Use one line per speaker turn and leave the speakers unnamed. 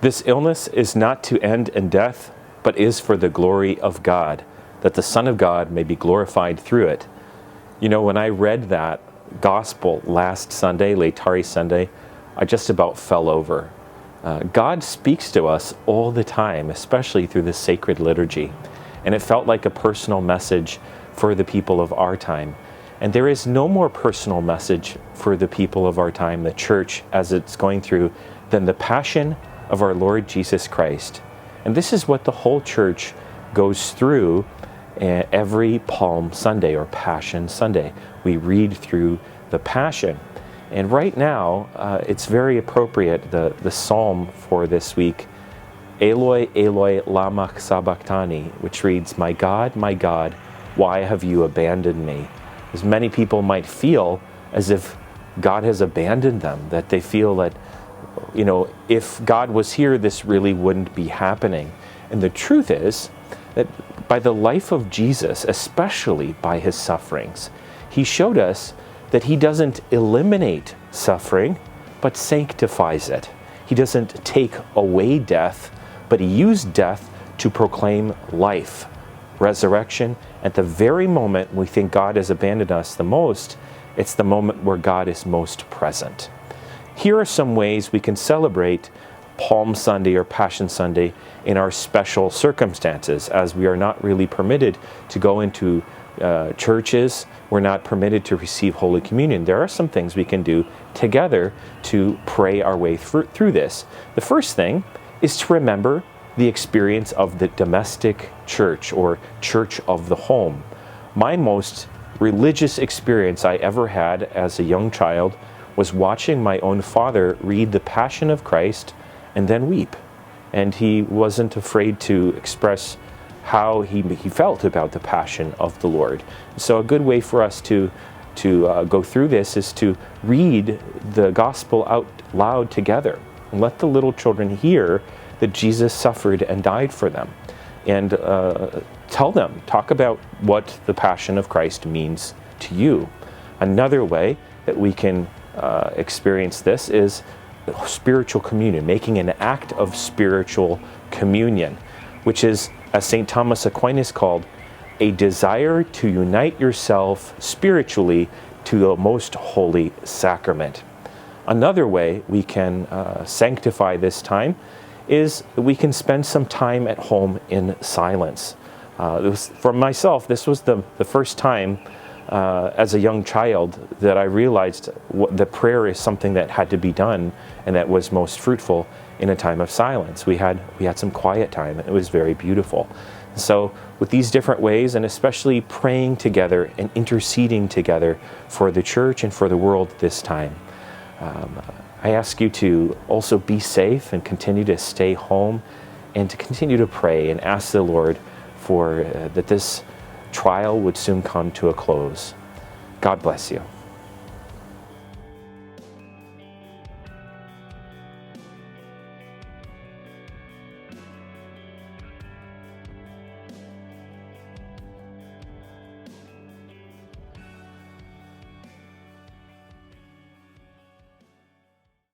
This illness is not to end in death, but is for the glory of God, that the Son of God may be glorified through it. You know, when I read that gospel last Sunday, Laetare Sunday, I just about fell over. God speaks to us all the time, especially through the sacred liturgy. And it felt like a personal message for the people of our time. And there is no more personal message for the people of our time, the church, as it's going through, than the passion of our Lord Jesus Christ. And this is what the whole church goes through every Palm Sunday or Passion Sunday. We read through the Passion. And right now, it's very appropriate, the psalm for this week, Eloi, Eloi, lama sabachthani, which reads, my God, why have you abandoned me? As many people might feel as if God has abandoned them, that they feel that, you know, if God was here, this really wouldn't be happening. And the truth is that by the life of Jesus, especially by his sufferings, he showed us that he doesn't eliminate suffering, but sanctifies it. He doesn't take away death, but he used death to proclaim life, resurrection. At the very moment we think God has abandoned us the most, it's the moment where God is most present. Here are some ways we can celebrate Palm Sunday or Passion Sunday in our special circumstances, as we are not really permitted to go into churches. We're not permitted to receive Holy Communion. There are some things we can do together to pray our way through this. The first thing is to remember the experience of the domestic church or church of the home. My most religious experience I ever had as a young child was watching my own father read the Passion of Christ and then weep. And he wasn't afraid to express how he felt about the Passion of the Lord. So a good way for us to go through this is to read the gospel out loud together and let the little children hear that Jesus suffered and died for them. And talk about what the Passion of Christ means to you. Another way that we can experience this is spiritual communion, making an act of spiritual communion, which is, as St. Thomas Aquinas called, a desire to unite yourself spiritually to the most holy sacrament. Another way we can sanctify this time is we can spend some time at home in silence. For myself, this was the first time as a young child that I realized that prayer is something that had to be done and that was most fruitful in a time of silence. We had some quiet time, and it was very beautiful. So with these different ways, and especially praying together and interceding together for the church and for the world this time, I ask you to also be safe and continue to stay home and to continue to pray and ask the Lord for that this trial would soon come to a close. God bless you.